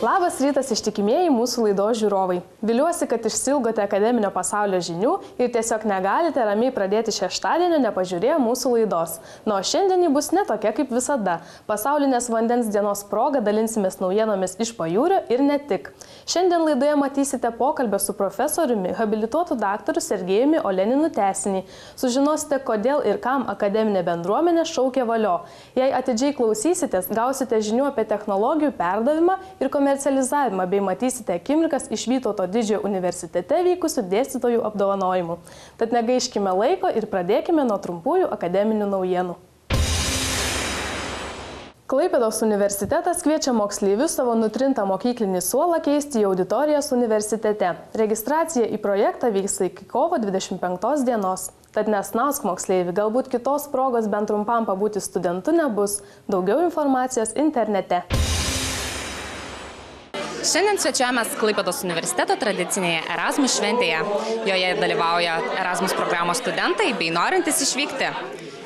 Labas rytas ištikimieji mūsų laidos žiūrovai. Viliuosi, kad išsilgote akademinio pasaulio žinių ir tiesiog negalite ramiai pradėti šeštadienio nepažiūrėję mūsų laidos. O šiandien ji bus ne tokia kaip visada. Pasaulinės vandens dienos proga dalinsimės naujienomis iš pajūrio ir ne tik. Šiandien laidoje matysite pokalbę su profesoriumi, habilituotu daktaru Sergejumi Oleninu tęsinį. Sužinosite, kodėl ir kam akademinė bendruomenė šaukia valio. Jei atidžiai klausysitės, gausite žinių apie technologijų perdavimą ir komercializavimą bei matysite akimirkas iš Vytauto Didžiojo universitete vykusių dėstytojų apdovanojimų. Tad negaiškime laiko ir pradėkime nuo trumpųjų akademinių naujienų. Klaipėdos universitetas kviečia moksleivius savo nutrintą mokyklinį suolą keisti į auditorijas universitete. Registracija į projektą vyks iki kovo 25 dienos. Tad nesnausk moksleivi, galbūt kitos progos bent trumpam pabūti studentu nebus. Daugiau informacijos internete. Šiandien svečiuojamės Klaipėdos universiteto tradicinėje Erasmus šventėje. Joje dalyvauja Erasmus programos studentai bei norintys išvykti.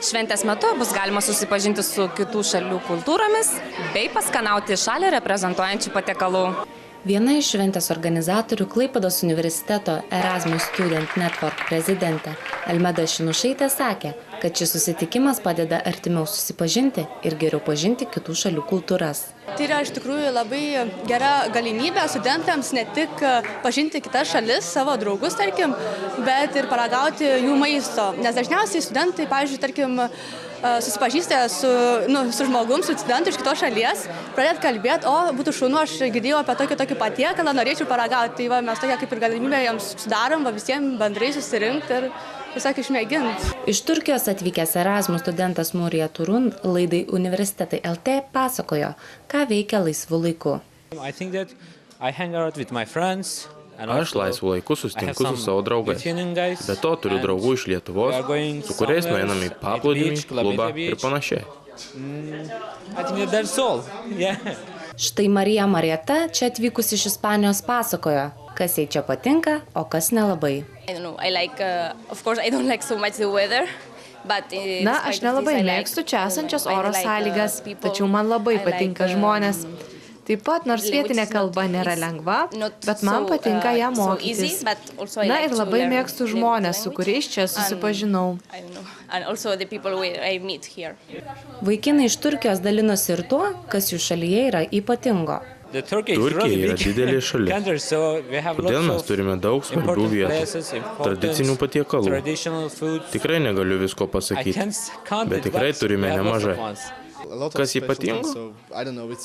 Šventės metu bus galima susipažinti su kitų šalių kultūromis bei paskanauti šalį reprezentuojančių patiekalų. Viena iš šventės organizatorių Klaipėdos universiteto Erasmus Student Network prezidentė Elmeda Šinušaitė sakė, kad šis susitikimas padeda artimiau susipažinti ir geriau pažinti kitų šalių kultūras. Tai yra iš tikrųjų labai gera galimybė studentams ne tik pažinti kitas šalis, savo draugus, tarkim, bet ir paragauti jų maisto. Nes dažniausiai studentai, pavyzdžiui, tarkim, susipažįsta su žmogum, su studentu iš kitos šalies, pradėt kalbėti, būtų šaunu, aš girdėjau apie tokį patiekalą, norėčiau paragauti. Tai mes tokia kaip ir galimybę jiems sudarom, visiems bendrai susirinkti ir tiesiog išmėginti. Iš Turkijos atvykęs Erasmus studentas Murija Turun laidai Universitetai LT pasakojo, ką veikia laisvu laiku. Aš laisvu laiku susitinku su savo draugais. Be to turiu draugų iš Lietuvos, su kuriais nueiname į paplūdimį, klubą ir panašiai. Štai Marija Marieta, čia atvykusi iš Ispanijos, pasakojo, kas jai čia patinka, o kas nelabai. Na, aš nelabai mėgstu čia esančias oro sąlygas, tačiau man labai patinka žmonės. Taip pat, nors vietinė kalba nėra lengva, bet man patinka ją mokytis. Na ir labai mėgstu žmonės, su kuriais čia susipažinau. Vaikinai iš Turkijos dalinosi ir tuo, kas jų šalyje yra ypatingo. Turkija yra didelė šalis, todėl mes turime daug svarbių vietų, tradicinių patiekalų. Tikrai negaliu visko pasakyti, bet tikrai turime nemažai. Kas ypatingo?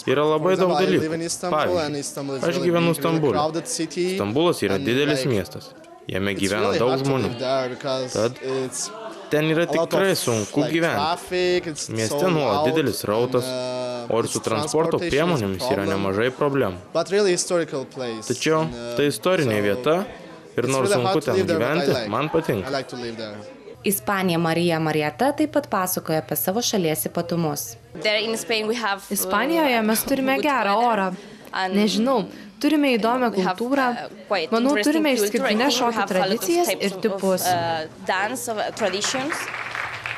Yra labai daug dalykų. Pavyzdžiui, aš gyvenu Stambule. Stambulas yra didelis miestas. Jame gyvena daug žmonių. Tad ten yra tikrai sunku gyventi. Mieste nuolat didelis srautas, o ir su transporto priemonėmis yra nemažai problemų. Tačiau tai istorinė vieta ir nors sunku ten gyventi, man patinka. Ispanija Marija Marieta taip pat pasakoja apie savo šalies ypatumus. Ispanijoje mes turime gerą orą. Nežinau, turime įdomią kultūrą. Manau, turime išskirtinės šokių tradicijas ir tipus.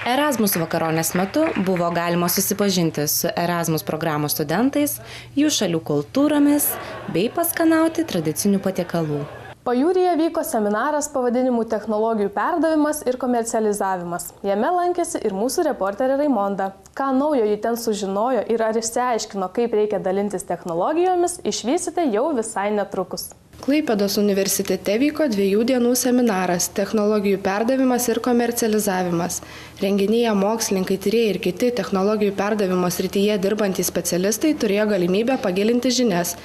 Erasmus vakaronės metu buvo galima susipažinti su Erasmus programos studentais, jų šalių kultūromis bei paskanauti tradicinių patiekalų. Pajūryje vyko seminaras pavadinimu Technologijų perdavimas ir komercializavimas. Jame lankėsi ir mūsų reporterė Raimonda. Ką naujo ji ten sužinojo ir ar išsiaiškino, kaip reikia dalintis technologijomis, išvysite jau visai netrukus. Klaipėdos universitete vyko 2 dienų seminaras Technologijų perdavimas ir komercializavimas. Renginyje mokslininkai, tyrėjai ir kiti technologijų perdavimo srityje dirbantys specialistai turėjo galimybę pagilinti žinias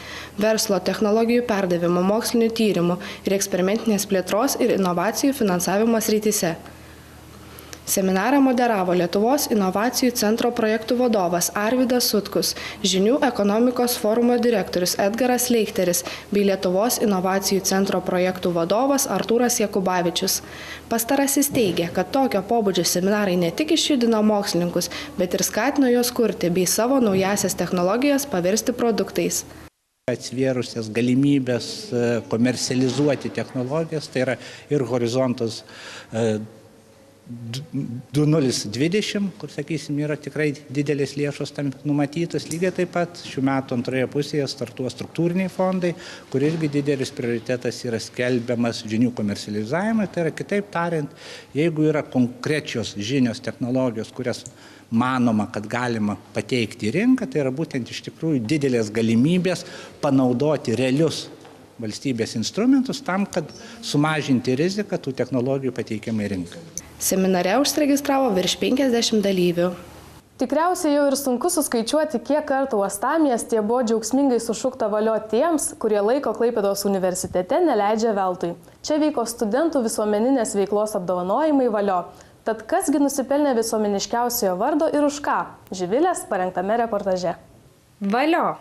verslo, technologijų perdavimo, mokslinių tyrimų ir eksperimentinės plėtros ir inovacijų finansavimo srityse. Seminarą moderavo Lietuvos inovacijų centro projektų vadovas Arvydas Sutkus, Žinių ekonomikos forumo direktorius Edgaras Leichteris bei Lietuvos inovacijų centro projektų vadovas Artūras Jakubavičius. Pastarasis teigė, kad tokio pobūdžio seminarai ne tik išjudino mokslininkus, bet ir skatino juos kurti bei savo naujasias technologijas paversti produktais. Atsvėrusias galimybės komercializuoti technologijas, tai yra ir horizontas 2020, kur, sakysim, yra tikrai didelės lėšos tam numatytos. Lygiai taip pat šių metų antroje pusėje startuos struktūriniai fondai, kur irgi didelis prioritetas yra skelbiamas žinių komercializavimui. Tai yra, kitaip tariant, jeigu yra konkrečios žinios technologijos, kurias manoma, kad galima pateikti į rinką, tai yra būtent iš tikrųjų didelės galimybės panaudoti realius valstybės instrumentus tam, kad sumažinti riziką tų technologijų pateikimą į rinką. Seminare užsiregistravo virš 50 dalyvių. Tikriausiai jau ir sunku suskaičiuoti, kiek kartų uostamiestyje buvo džiaugsmingai sušukta valio tiems, kurie laiko Klaipėdos universitete neleidžia veltui. Čia vyko studentų visuomeninės veiklos apdovanojimai valio. Tad kasgi nusipelnė visuomeniškiausiojo vardo ir už ką? Živilės parengtame reportaže. Valio.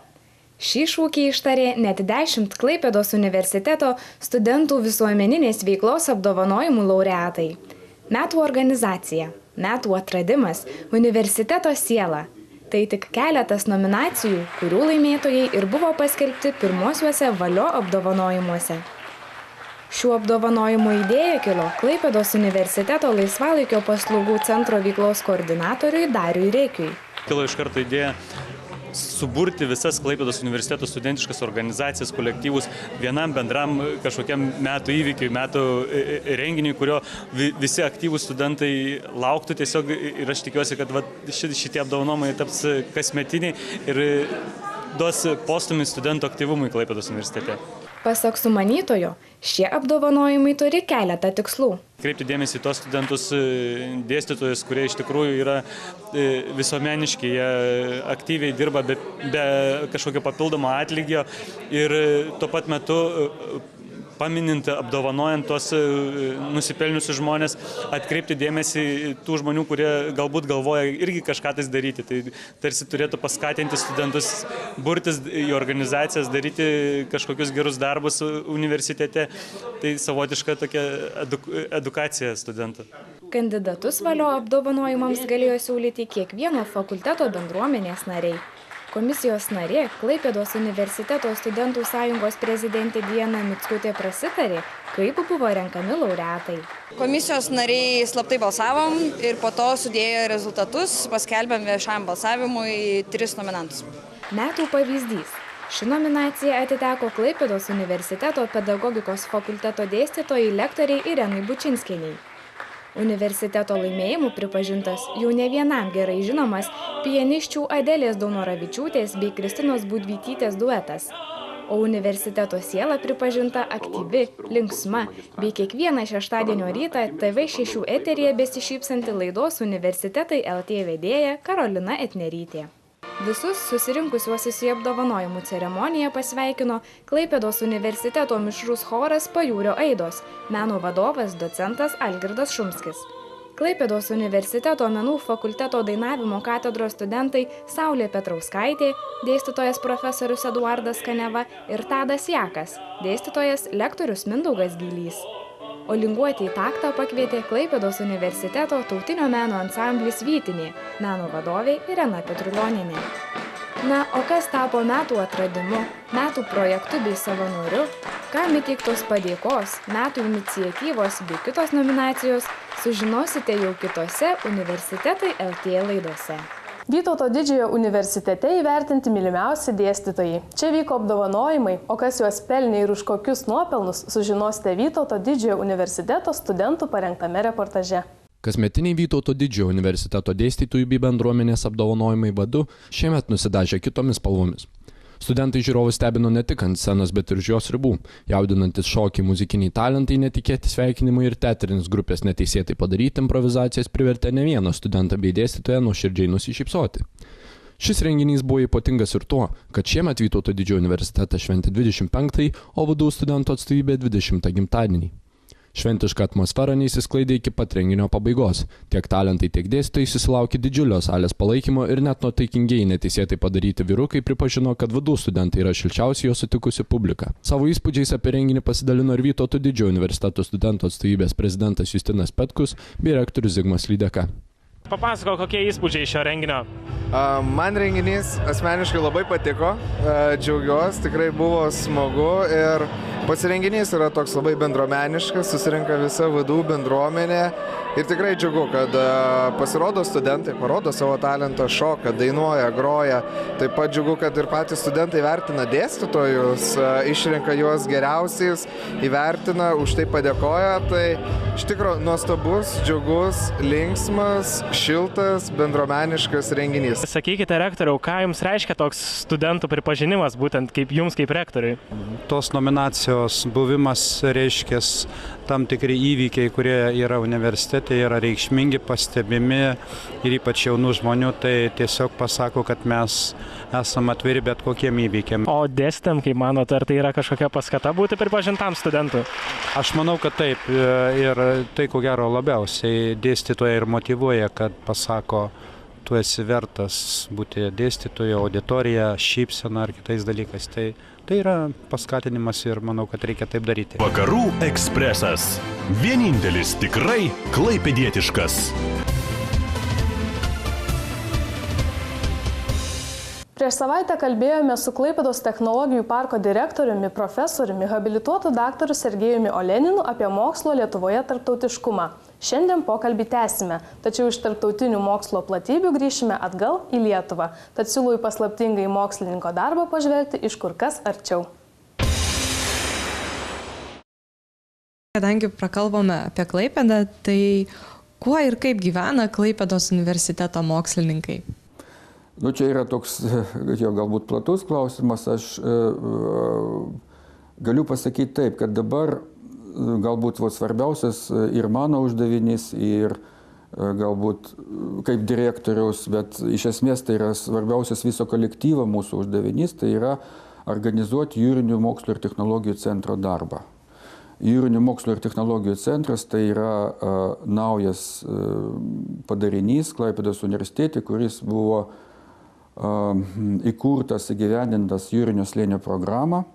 Šį šūkį ištarė net 10 Klaipėdos universiteto studentų visuomeninės veiklos apdovanojimų laureatai. Metų organizacija, metų atradimas, universiteto siela. Tai tik keletas nominacijų, kurių laimėtojai ir buvo paskelbti pirmosiuose valio apdovanojimuose. Šių apdovanojimų idėja kilo Klaipėdos universiteto laisvalaikio paslaugų centro veiklos koordinatoriui Dariui Reikiui. Kilo iš karto idėja suburti visas Klaipėdos universiteto studentiškas organizacijas, kolektyvus vienam bendram kažkokiam metų įvykiui, metų renginiui, kurio visi aktyvūs studentai lauktų tiesiog, ir aš tikiuosi, kad šitie apdovanojimai taps kasmetiniai ir duos postūmį studentų aktyvumui Klaipėdos universitete. Pasak sumanytojo, šie apdovanojimai turi keletą tikslų. Kreipti dėmesį į tos studentus, dėstytojus, kurie iš tikrųjų yra visuomeniški, jie aktyviai dirba be kažkokio papildomo atlygio ir tuo pat metu paminint, apdovanojant tos nusipelniusius žmonės, atkreipti dėmesį tų žmonių, kurie galbūt galvoja irgi kažką tais daryti. Tai tarsi turėtų paskatinti studentus burtis į organizacijas, daryti kažkokius gerus darbus universitete. Tai savotiška tokia edukacija studentų. Kandidatus valio apdovanojimams galėjo siūlyti kiekvieno fakulteto bendruomenės nariai. Komisijos narė, Klaipėdos universiteto studentų sąjungos prezidentė Diana Mickutė prasitarė, kaip buvo renkami laureatai. Komisijos nariai slaptai balsavom ir po to sudėjo rezultatus, paskelbėm viešam balsavimui 3 nominantus. Metų pavyzdys. Ši nominacija atiteko Klaipėdos universiteto pedagogikos fakulteto dėstytojai lektoriai Irenai Bučinskienei. Universiteto laimėjimu pripažintas jau ne vienam gerai žinomas pianisčių Adelės Daunoravičiūtės bei Kristinos Budvytytės duetas. O universiteto siela pripažinta aktyvi, linksma bei kiekvieną šeštadienio rytą TV6 eteryje besišypsanti laidos Universitetai LT vedėja Karolina Etnerytė. Visus susirinkusiuosius į apdovanojimų ceremoniją pasveikino Klaipėdos universiteto mišrus choras Pajūrio aidos, meno vadovas docentas Algirdas Šumskis. Klaipėdos universiteto menų fakulteto dainavimo katedros studentai Saulė Petrauskaitė, dėstytojas profesorius Eduardas Kaneva ir Tadas Jakas, dėstytojas lektorius Mindaugas Gylys. O linguoti į taktą pakvietė Klaipėdos universiteto tautinio meno ansamblis Vytinė, meno vadovė Irena Petrulionienė. Na, o kas tapo metų atradimu, metų projektu bei savanoriu, kam įteiktos padėkos, metų iniciatyvos bei kitos nominacijos, sužinosite jau kitose Universitetai LT laidose. Vytauto didžiojo universitete įvertinti mylimiausi dėstytojai. Čia vyko apdovanojimai, o kas juos pelnė ir už kokius nuopelnus, sužinosite Vytauto didžiojo universiteto studentų parengtame reportaže. Kasmetiniai Vytauto didžiojo universiteto dėstytojų bei bendruomenės apdovanojimai vadu šiemet nusidažė kitomis spalvomis. Studentai žiūrovus stebino ne tik ant scenos, bet ir už jos ribų. Jaudinantis šokiai, muzikiniai talentai, netikėti sveikinimai ir teatrinis grupės neteisėtai padaryti improvizacijas privertė ne vieną studentą bei dėstytoją nuoširdžiai nusišypsoti. Šis renginys buvo ypatingas ir tuo, kad šiemet Vytauto didžiojo universitetas šventė 25-ąjį, o VDU studentų atstovybė 20-ą gimtadienį. Šventiška atmosfera neįsisklaidė iki pat renginio pabaigos. Tiek talentai, tiek dėstytojai susilaukė didžiulio salės palaikymo ir net nuotaikingieji neteisėtai padaryti vyrukai pripažino, kad VDU studentai yra šilčiausiai jo sutikusi publika. Savo įspūdžiais apie renginį pasidalino ir Vytauto didžiojo universiteto studentų atstovybės prezidentas Justinas Petkus bei rektorius Zigmas Lydeka. Papasakok, kokie įspūdžiai šio renginio? Man renginys asmeniškai labai patiko, džiaugiuosi, tikrai buvo smagu ir pats renginys yra toks labai bendruomeniškas, susirinka visa VDU bendruomenė ir tikrai džiugu, kad pasirodo studentai, parodo savo talentą, šoka, dainuoja, groja. Taip pat džiugu, kad ir patys studentai vertina dėstytojus, išrenka juos geriausiais, įvertina, už tai padėkoja. Tai iš tikrųjų nuostabus, džiugus, linksmas, šiltas, bendruomeniškas renginys. Sakykite, rektoriau, ką jums reiškia toks studentų pripažinimas, būtent kaip jums kaip rektoriui? Tos nominacijos buvimas reiškia tam tikri įvykiai, kurie yra universitete, yra reikšmingi, pastebimi ir ypač jaunų žmonių, tai tiesiog pasako, kad mes esame atviri bet kokiem įvykiam. O dėstytam, kaip manote, ar tai yra kažkokia paskata būti pripažintam studentui? Aš manau, kad taip, ir tai ko gero labiausiai dėstytoja ir motyvuoja, kad pasako, tu esi vertas būti dėstytojo, auditorija, šypsena ar kitais dalykais. Tai yra paskatinimas ir manau, kad reikia taip daryti. Vakarų ekspresas. Vienintelis tikrai klaipėdietiškas. Prieš savaitę kalbėjome su Klaipėdos technologijų parko direktoriumi, profesoriumi, habilituotu daktaru Sergejumi Oleninu apie mokslo Lietuvoje tarptautiškumą. Šiandien pokalbį tęsime, tačiau iš tarptautinių mokslo platybių grįšime atgal į Lietuvą. Tad siūlau į paslaptingai mokslininko darbą pažvelgti iš kur kas arčiau. Kadangi prakalbome apie Klaipėdą, tai kuo ir kaip gyvena Klaipėdos universiteto mokslininkai? Čia yra toks, galbūt platus klausimas. Aš galiu pasakyti taip, kad dabar galbūt svarbiausias ir mano uždavinys, ir galbūt kaip direktoriaus, bet iš esmės tai yra svarbiausias viso kolektyvo mūsų uždavinys, tai yra organizuoti Jūrinių mokslo ir technologijų centro darbą. Jūrinių mokslo ir technologijų centras tai yra naujas padarinys Klaipėdos universitete, kuris buvo įkurtas, įgyvendintas Jūrinio slėnio programą.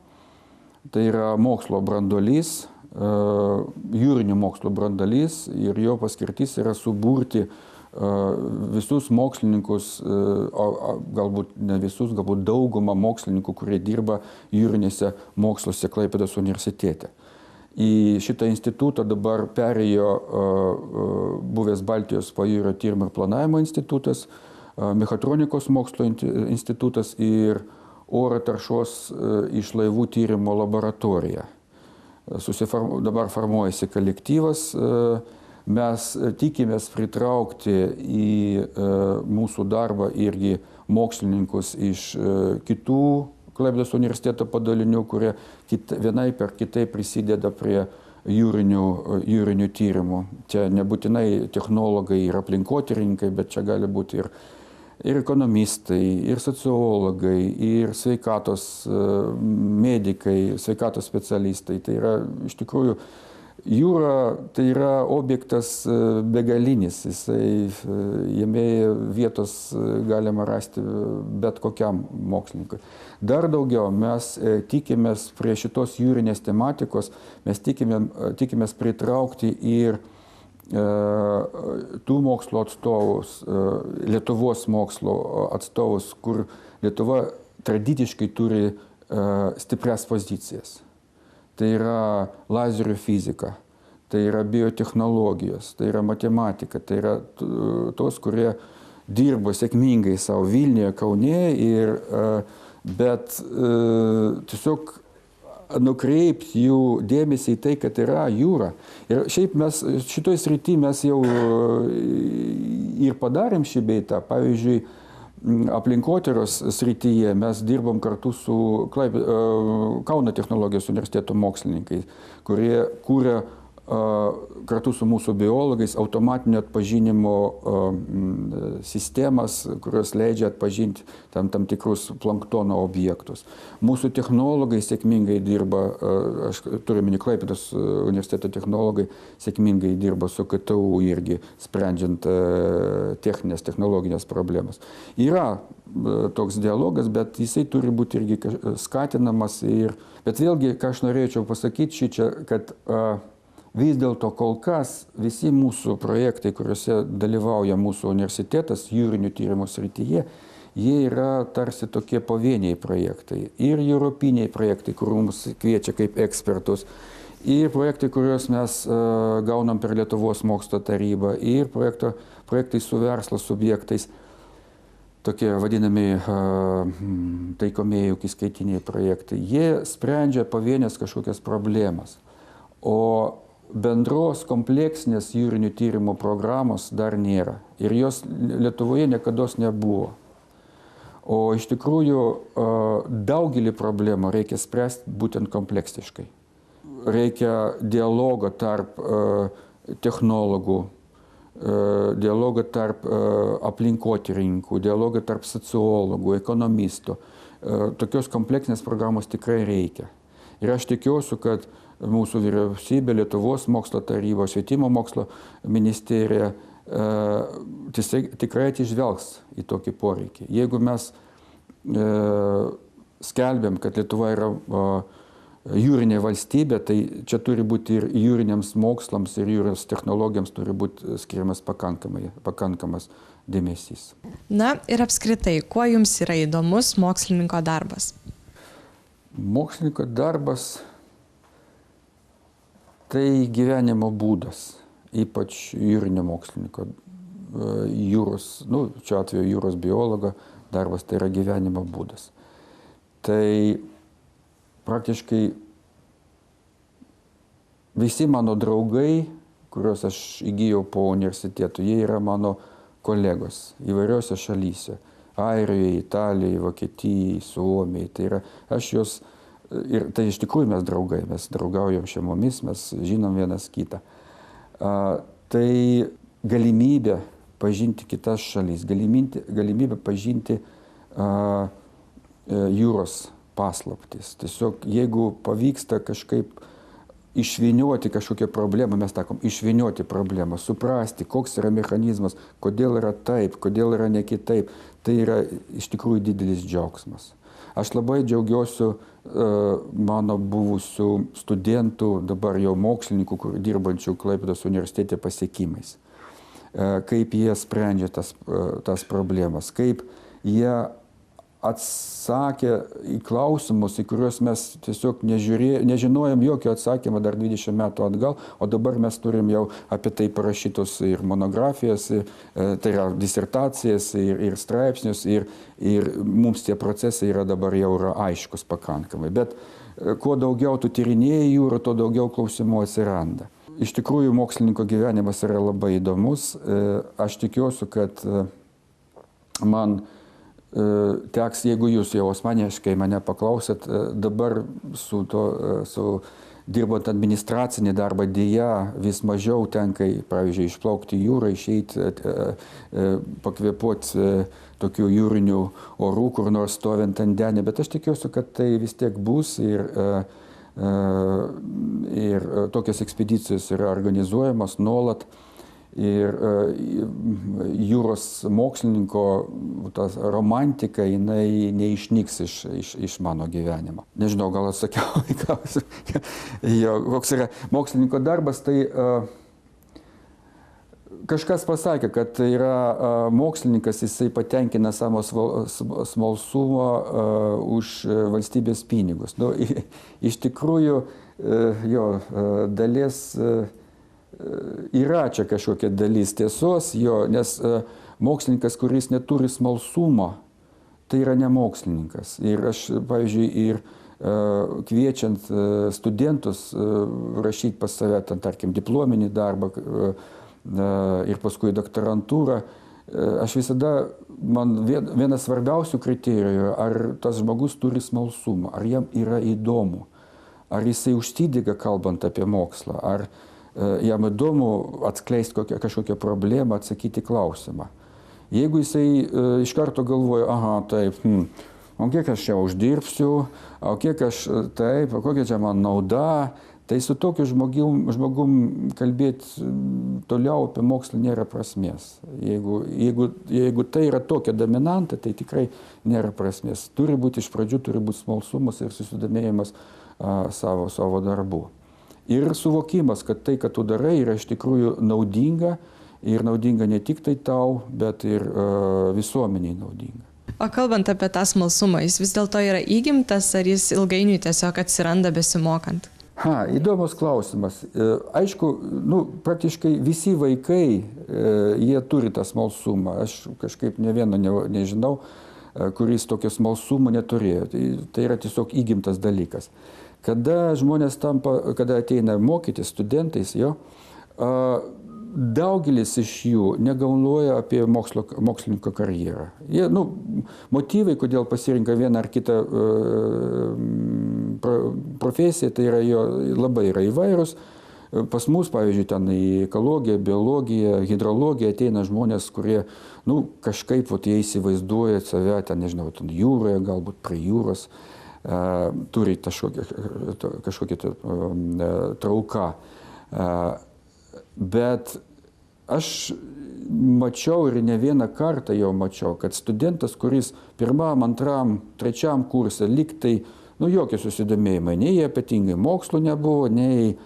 Tai yra mokslo branduolys, jūrinių mokslo branduolys ir jo paskirtis yra suburti visus mokslininkus, galbūt ne visus, galbūt daugumą mokslininkų, kurie dirba jūrinėse moksluose Klaipėdos universitete. Į šitą institutą dabar perėjo buvęs Baltijos pajūrio tyrimo ir planavimo institutas, Mechatronikos mokslo institutas ir oro taršos iš laivų tyrimo laboratorija. Dabar formuojasi kolektyvas. Mes tikimės pritraukti į mūsų darbą irgi mokslininkus iš kitų Klaipėdos universiteto padalinių, kurie vienaip ar kitaip prisideda prie jūrinių tyrimų. Čia nebūtinai technologai ir aplinkotyrininkai, bet čia gali būti ir ekonomistai, ir sociologai, ir sveikatos medikai, sveikatos specialistai. Tai yra iš tikrųjų jūra, tai yra objektas begalinis. Jame vietos galima rasti bet kokiam mokslininkui. Dar daugiau mes tikimės prie šitos jūrinės tematikos, mes tikimės pritraukti ir tų mokslo atstovus, Lietuvos mokslo atstovus, kur Lietuva tradiciškai turi stiprias pozicijas. Tai yra lazerių fizika, tai yra biotechnologijos, tai yra matematika, tai yra tos, kurie dirbo sėkmingai savo Vilniuje, Kaune, bet tiesiog nukreipti jų dėmesį į tai, kad yra jūra. Ir šiaip mes šitoj srity mes jau ir padarėm šį beitą. Pavyzdžiui, aplinkotyros srityje mes dirbom kartu su Kauno technologijos universiteto mokslininkais, kurie kūrė kartu su mūsų biologais automatinio atpažinimo sistemas, kurios leidžia atpažinti tam tikrus planktono objektus. Mūsų technologai sėkmingai dirba, aš turiu omeny Klaipėdos universiteto technologai, sėkmingai dirba su KTU irgi, sprendžiant technologinės problemas. Yra toks dialogas, bet jisai turi būti irgi skatinamas. Bet vėlgi, ką aš norėčiau pasakyti šičia, kad vis dėlto kol kas visi mūsų projektai, kuriuose dalyvauja mūsų universitetas jūrinių tyrimų srityje, jie yra tarsi tokie pavieniai projektai. Ir europiniai projektai, kur mums kviečia kaip ekspertus, ir projektai, kuriuos mes gaunam per Lietuvos mokslo tarybą, ir projektai su verslo subjektais, tokie vadinami taikomieji įskaitiniai projektai. Jie sprendžia pavienės kažkokias problemas. O bendros kompleksinės jūrinių tyrimų programos dar nėra. Ir jos Lietuvoje niekados nebuvo. O iš tikrųjų daugelį problemų reikia spręsti būtent kompleksiškai. Reikia dialogo tarp technologų, dialogo tarp aplinkotyrininkų, dialogo tarp sociologų, ekonomistų. Tokios kompleksinės programos tikrai reikia. Ir aš tikiuosi, kad mūsų vyriausybė, Lietuvos mokslo taryba, švietimo mokslo ministerija tikrai atsižvelgs į tokį poreikį. Jeigu mes skelbiam, kad Lietuva yra jūrinė valstybė, tai čia turi būti ir jūriniams mokslams, ir jūros technologijams turi būti skiriamas pakankamas dėmesys. Na ir apskritai, kuo jums yra įdomus mokslininko darbas? Mokslininko darbas tai gyvenimo būdas, ypač jūrinio mokslininko, šiuo atveju jūros biologo darbas, tai yra gyvenimo būdas. Tai praktiškai visi mano draugai, kuriuos aš įgijau po universitetų, jie yra mano kolegos įvairiose šalyse. Airijoje, Italijoje, Vokietijoje, Suomijoje. Tai yra, aš juos, ir tai iš tikrųjų mes draugai, mes draugaujam šeimomis, mes žinom vienas kitą. Tai galimybė pažinti kitas šalis, galimybė pažinti jūros paslaptis. Tiesiog, jeigu pavyksta kažkaip išvynioti kažkokią problemą, mes sakom, išvynioti problemą, suprasti, koks yra mechanizmas, kodėl yra taip, kodėl yra ne kitaip, tai yra iš tikrųjų didelis džiaugsmas. Aš labai džiaugiuosi mano buvusių studentų, dabar jau mokslininkų, dirbančių Klaipėdos universitete pasiekimais. Kaip jie sprendžia tas problemas, kaip jie atsakė į klausimus, į kuriuos mes tiesiog nežinojom jokio atsakymą dar 20 metų atgal, o dabar mes turim jau apie tai parašytus ir monografijas, tai yra disertacijas, ir straipsnius, ir mums tie procesai dabar jau yra aiškus pakankamai. Bet kuo daugiau tu tyrinėjai jūrą, tuo daugiau klausimų atsiranda. Iš tikrųjų, mokslininko gyvenimas yra labai įdomus. Aš tikiuosi, kad man teks, jeigu jūs jau asmeniškai mane paklausėt, dabar su dirbant administracinį darbą dėja vis mažiau tenka, pavyzdžiui, išplaukti jūrą, išeiti, pakvėpuoti tokių jūrinių orų, kur nors stovint ant denį, bet aš tikiuosi, kad tai vis tiek bus ir tokios ekspedicijos yra organizuojamos nuolat. Ir jūros mokslininko romantika, jinai neišnyks iš mano gyvenimo. Nežinau, gal atsakiau į klausimą. Koks yra mokslininko darbas, tai kažkas pasakė, kad yra mokslininkas, jisai patenkina savo smalsumą už valstybės pinigus. Iš tikrųjų, jo dalies yra čia kažkokia dalis tiesos, nes mokslininkas, kuris neturi smalsumo, tai yra ne mokslininkas. Ir aš, pavyzdžiui, ir kviečiant studentus rašyti pas save, tarkim, diplominį darbą ir paskui doktorantūrą, aš visada, man vienas svarbiausių kriterijų, ar tas žmogus turi smalsumą, ar jam yra įdomu, ar jisai užsidega kalbant apie mokslą, ar jam įdomu atskleisti kažkokią problemą, atsakyti klausimą. Jeigu jisai iš karto galvoja, aha, taip, o kiek aš čia uždirbsiu, o kiek aš taip, o kokia čia man nauda, tai su tokiu žmogum kalbėti toliau apie mokslą nėra prasmės. Jeigu tai yra tokia dominanta, tai tikrai nėra prasmės. Turi būti iš pradžių, turi būti smalsumas ir susidomėjimas savo darbu. Ir suvokimas, kad tai, ką tu darai, yra iš tikrųjų naudinga ir naudinga ne tik tai tau, bet ir visuomeniai naudinga. O kalbant apie tą smalsumą, jis vis dėlto yra įgimtas, ar jis ilgainiui tiesiog atsiranda besimokant? Įdomus klausimas. Aišku, praktiškai visi vaikai, jie turi tą smalsumą. Aš kažkaip ne vieną nežinau, kuris tokio smalsumo neturėjo. Tai yra tiesiog įgimtas dalykas. Kada žmonės kada ateina mokytis studentais, daugelis iš jų negalvoja apie mokslininko karjerą. Motyvai, kodėl pasirinka vieną ar kitą profesiją, tai labai yra įvairūs. Pas mus, pavyzdžiui, ten į ekologiją, biologiją, hidrologiją ateina žmonės, kurie kažkaip jie įsivaizduoja save, nežinau, jūroje, galbūt prie jūros, turi kažkokią trauką. Bet aš mačiau ir ne vieną kartą jau mačiau, kad studentas, kuris pirmam, antram, trečiam kursą lyg tai, jokio susidomėjimo, nei ypatingai mokslo nebuvo, nei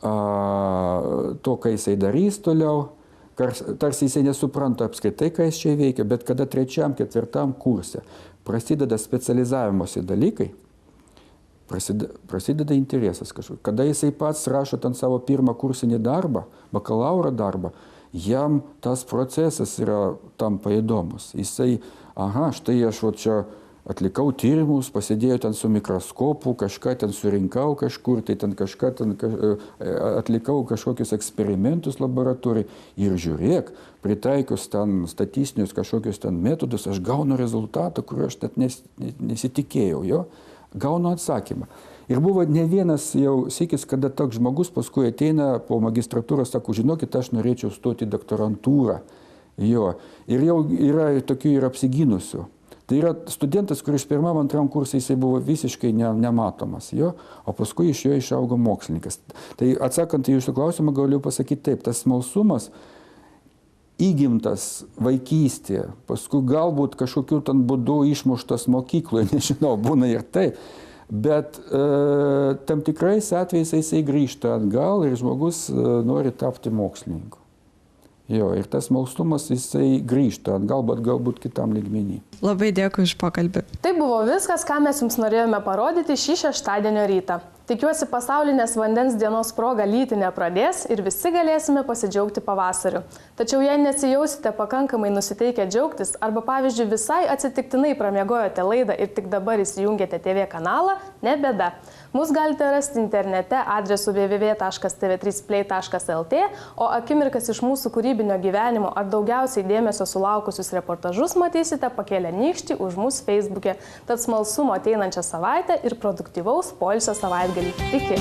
to, ką jisai darys toliau, tarsi jisai nesupranta apskritai, ką jis čia veikia, bet kada trečiam, ketvirtam kurse prasideda specializavimosi dalykai, prasideda interesas kažkoks. Kada jisai pats rašo ten savo pirmą kursinį darbą, bakalauro darbą, jam tas procesas tampa įdomus. Jisai, štai aš čia atlikau tyrimus, pasėdėjau ten su mikroskopu, kažką ten surinkau kažkur, tai ten kažką atlikau kažkokius eksperimentus laboratorijai ir žiūrėk, pritaikius ten statistinius kažkokius ten metodus, aš gaunu rezultatą, kurio aš net nesitikėjau, gaunu atsakymą. Ir buvo ne vienas jau sykis, kada toks žmogus paskui ateina po magistratūros, sako, žinokit, aš norėčiau stoti į doktorantūrą. Ir jau yra tokių ir apsigynusių. Tai yra studentas, kuris pirmam, antram kursai jisai buvo visiškai nematomas, o paskui iš jo išaugo mokslininkas. Tai atsakant į jūsų klausimą, galiu pasakyti taip, tas smalsumas įgimtas vaikystėje, paskui galbūt kažkokiu ten būdu išmuštas mokykloje, nežinau, būna ir taip, bet tam tikrais atvejais jisai grįžta atgal ir žmogus nori tapti mokslininku. Ir tas smalsumas jisai grįžta atgal, bet galbūt kitam lygmenį. Labai dėkui už pokalbį. Tai buvo viskas, ką mes jums norėjome parodyti šį šeštadienio rytą. Tikiuosi, pasaulinės vandens dienos proga lyti nepradės ir visi galėsime pasidžiaugti pavasariu. Tačiau jei nesijausite pakankamai nusiteikę džiaugtis arba, pavyzdžiui, visai atsitiktinai pramiegojote laidą ir tik dabar įsijungėte TV kanalą, ne bėda. Mus galite rasti internete adresu www.tv3play.lt, o akimirkas iš mūsų kūrybinio gyvenimo ar daugiausiai dėmesio sulaukusius reportažus matysite pakėlę nykštį už mūsų Facebook'e. Tad smalsumo ateinančią savaitę ir produktyvaus poilsio savaitgalį. Iki!